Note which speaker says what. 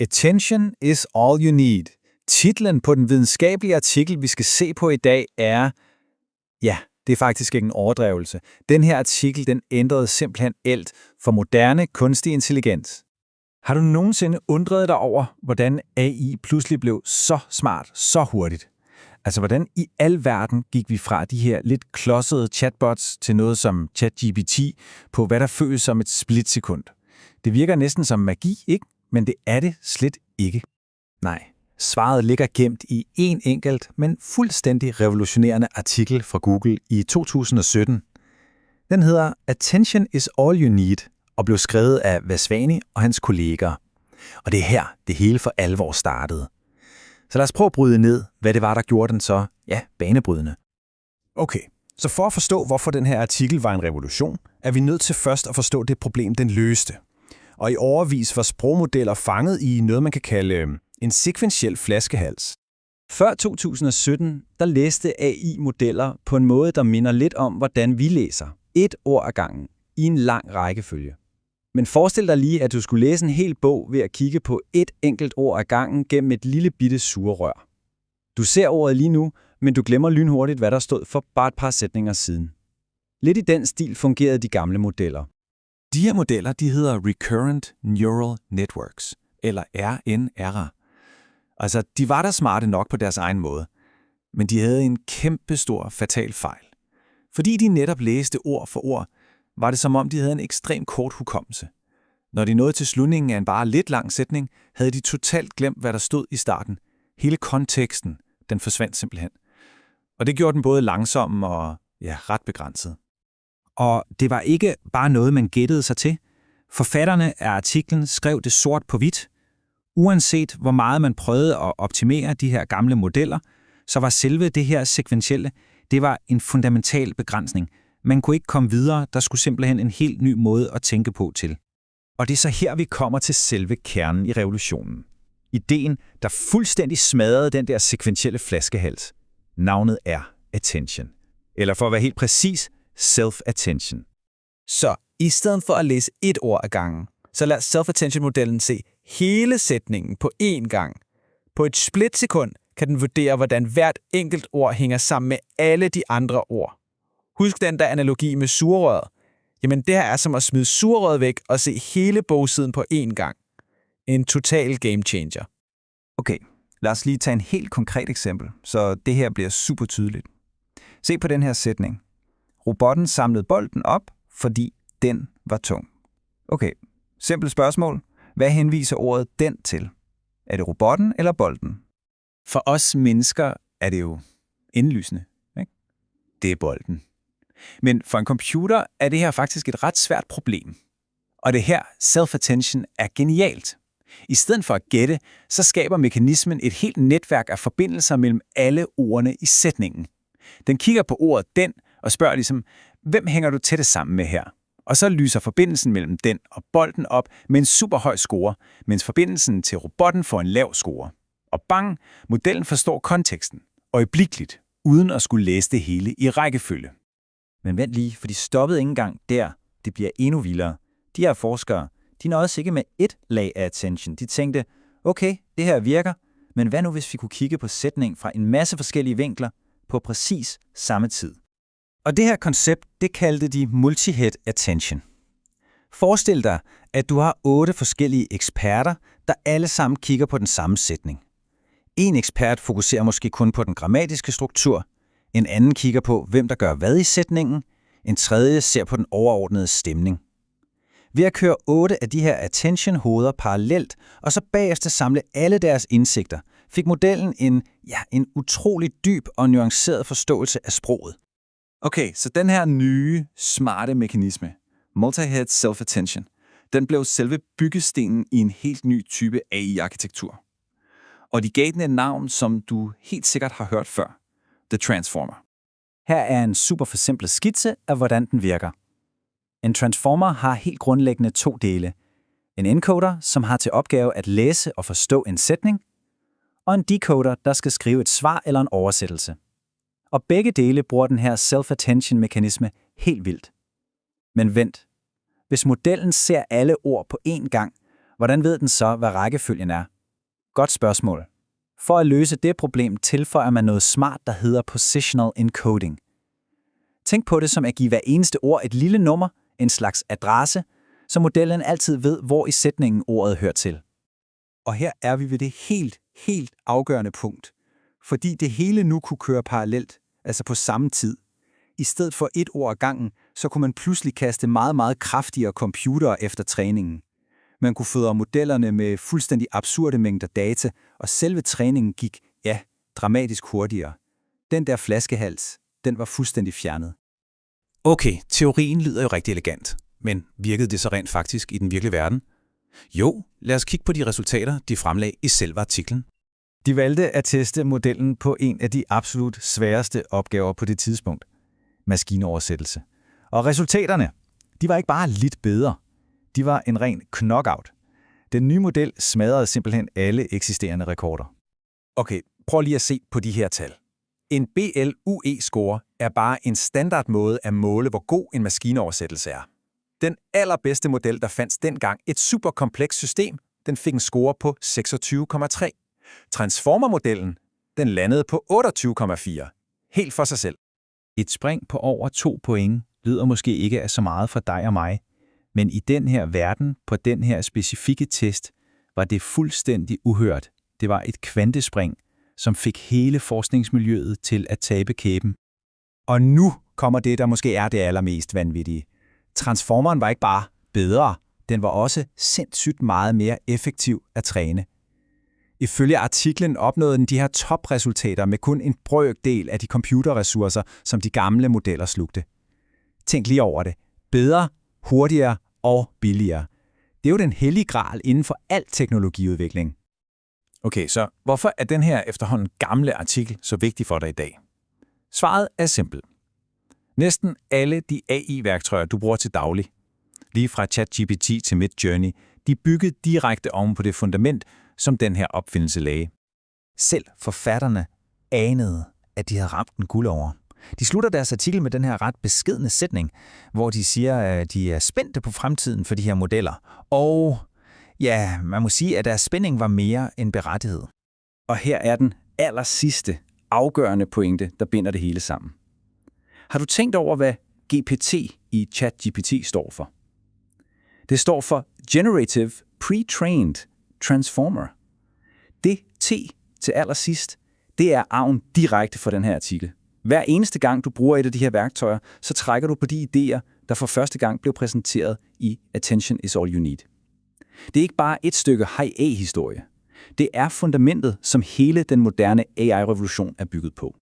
Speaker 1: Attention is all you need. Titlen på den videnskabelige artikel, vi skal se på i dag, er... Ja, det er faktisk ikke en overdrivelse. Den her artikel, den ændrede simpelthen alt for moderne kunstig intelligens.
Speaker 2: Har du nogensinde undret dig over, hvordan AI pludselig blev så smart, så hurtigt? Altså, hvordan i al verden gik vi fra de her lidt klodsede chatbots til noget som ChatGPT på, hvad der føles som et splitsekund? Det virker næsten som magi, ikke? Men det er det slet ikke.
Speaker 1: Nej, svaret ligger gemt i en enkelt, men fuldstændig revolutionerende artikel fra Google i 2017. Den hedder Attention is all you need og blev skrevet af Vaswani og hans kolleger. Og det er her, det hele for alvor startede. Så lad os prøve at bryde ned, hvad det var, der gjorde den så, banebrydende.
Speaker 2: Okay, så for at forstå, hvorfor den her artikel var en revolution, er vi nødt til først at forstå det problem, den løste. Og i årevis var sprogmodeller fanget i noget, man kan kalde en sekventiel flaskehals.
Speaker 3: Før 2017, der læste AI-modeller på en måde, der minder lidt om, hvordan vi læser. Et ord ad gangen, i en lang rækkefølge. Men forestil dig lige, at du skulle læse en hel bog ved at kigge på et enkelt ord ad gangen gennem et lille bitte sugerør. Du ser ordet lige nu, men du glemmer lynhurtigt, hvad der stod for bare et par sætninger siden. Lidt i den stil fungerede de gamle modeller.
Speaker 2: De her modeller, de hedder Recurrent Neural Networks, eller RNR. Altså, de var da smarte nok på deres egen måde, men de havde en kæmpestor fatal fejl. Fordi de netop læste ord for ord, var det som om, de havde en ekstrem kort hukommelse. Når de nåede til slutningen af en bare lidt lang sætning, havde de totalt glemt, hvad der stod i starten. Hele konteksten, den forsvandt simpelthen. Og det gjorde den både langsom og ret begrænset.
Speaker 3: Og det var ikke bare noget, man gættede sig til. Forfatterne af artiklen skrev det sort på hvidt. Uanset hvor meget man prøvede at optimere de her gamle modeller, så var selve det her sekventielle, det var en fundamental begrænsning. Man kunne ikke komme videre, der skulle simpelthen en helt ny måde at tænke på til.
Speaker 1: Og det er så her, vi kommer til selve kernen i revolutionen. Ideen, der fuldstændig smadrede den der sekventielle flaskehals. Navnet er attention. Eller for at være helt præcis, self-attention.
Speaker 4: Så i stedet for at læse et ord ad gangen, så lad self-attention-modellen se hele sætningen på én gang. På et splitsekund kan den vurdere, hvordan hvert enkelt ord hænger sammen med alle de andre ord. Husk den der analogi med sugerøret. Jamen det her er som at smide sugerøret væk og se hele bogsiden på én gang. En total game changer.
Speaker 2: Okay, lad os lige tage en helt konkret eksempel, så det her bliver super tydeligt. Se på den her sætning. Robotten samlede bolden op, fordi den var tung. Okay, simpelt spørgsmål. Hvad henviser ordet den til? Er det robotten eller bolden?
Speaker 1: For os mennesker er det jo indlysende, ikke? Det er bolden. Men for en computer er det her faktisk et ret svært problem. Og det her, self-attention, er genialt. I stedet for at gætte, så skaber mekanismen et helt netværk af forbindelser mellem alle ordene i sætningen. Den kigger på ordet den og spørger ligesom, hvem hænger du tættest sammen med her? Og så lyser forbindelsen mellem den og bolden op med en super høj score, mens forbindelsen til robotten får en lav score. Og bang, modellen forstår konteksten, øjeblikkeligt, uden at skulle læse det hele i rækkefølge.
Speaker 3: Men vent lige, for de stoppede ikke engang der. Det bliver endnu vildere. De her forskere, de nåede ikke med et lag af attention. De tænkte, okay, det her virker, men hvad nu hvis vi kunne kigge på sætningen fra en masse forskellige vinkler på præcis samme tid? Og det her koncept, det kaldte de multi-head attention. Forestil dig, at du har 8 forskellige eksperter, der alle sammen kigger på den samme sætning. En ekspert fokuserer måske kun på den grammatiske struktur, en anden kigger på, hvem der gør hvad i sætningen, en tredje ser på den overordnede stemning. Ved at køre 8 af de her attention-hoveder parallelt, og så bagefter samle alle deres indsigter, fik modellen en utrolig dyb og nuanceret forståelse af sproget.
Speaker 2: Okay, så den her nye, smarte mekanisme, multi-head self-attention, den blev selve byggestenen i en helt ny type AI-arkitektur. Og de gav den et navn, som du helt sikkert har hørt før. The Transformer.
Speaker 3: Her er en super forsimplet skitse af, hvordan den virker. En transformer har helt grundlæggende 2 dele. En encoder, som har til opgave at læse og forstå en sætning, og en decoder, der skal skrive et svar eller en oversættelse. Og begge dele bruger den her self-attention-mekanisme helt vildt. Men vent. Hvis modellen ser alle ord på én gang, Hvordan ved den så, hvad rækkefølgen er? Godt spørgsmål. For at løse det problem tilføjer man noget smart, der hedder positional encoding. Tænk på det som at give hver eneste ord et lille nummer, en slags adresse, så modellen altid ved, hvor i sætningen ordet hører til.
Speaker 2: Og her er vi ved det helt afgørende punkt. Fordi det hele nu kunne køre parallelt, altså på samme tid. I stedet for et ord ad gangen, så kunne man pludselig kaste meget kraftigere computere efter træningen. Man kunne fodre modellerne med fuldstændig absurde mængder data, og selve træningen gik, dramatisk hurtigere. Den der flaskehals, den var fuldstændig fjernet.
Speaker 1: Okay, teorien lyder jo rigtig elegant, men virkede det så rent faktisk i den virkelige verden? Jo, lad os kigge på de resultater, de fremlagde i selve artiklen.
Speaker 3: De valgte at teste modellen på en af de absolut sværeste opgaver på det tidspunkt. Maskinoversættelse. Og resultaterne, de var ikke bare lidt bedre. De var en ren knockout. Den nye model smadrede simpelthen alle eksisterende rekorder.
Speaker 1: Okay, prøv lige at se på de her tal. En BLUE-score er bare en standardmåde at måle, hvor god en maskinoversættelse er. Den allerbedste model, der fandtes dengang, et superkomplekst system, den fik en score på 26,3. Transformer-modellen, den landede på 28,4. Helt for sig selv.
Speaker 3: Et spring på over 2 point lyder måske ikke af så meget for dig og mig, men i den her verden, på den her specifikke test, var det fuldstændig uhørt. Det var et kvantespring, som fik hele forskningsmiljøet til at tabe kæben. Og nu kommer det, der måske er det allermest vanvittige. Transformeren var ikke bare bedre, den var også sindssygt meget mere effektiv at træne. Ifølge artiklen opnåede den de her topresultater med kun en brøkdel af de computerressourcer, som de gamle modeller slugte. Tænk lige over det. Bedre, hurtigere og billigere. Det er jo den hellige gral inden for al teknologiudvikling.
Speaker 1: Okay, så hvorfor er den her efterhånden gamle artikel så vigtig for dig i dag? Svaret er simpelt. Næsten alle de AI-værktøjer, du bruger til daglig, lige fra ChatGPT til Midjourney, de er bygget direkte oven på det fundament, som den her opfindelse lagde.
Speaker 3: Selv forfatterne anede, at de havde ramt en guld over. De slutter deres artikel med den her ret beskedne sætning, hvor de siger, at de er spændte på fremtiden for de her modeller. Og ja, man må sige, at deres spænding var mere end berettiget. Og her er den allersidste afgørende pointe, der binder det hele sammen. Har du tænkt over, hvad GPT i ChatGPT står for? Det står for Generative Pre-trained Transformer. Det T til allersidst, det er arven direkte fra den her artikel. Hver eneste gang, du bruger et af de her værktøjer, så trækker du på de idéer, der for første gang blev præsenteret i Attention is all you need. Det er ikke bare et stykke high-A-historie. Det er fundamentet, som hele den moderne AI-revolution er bygget på.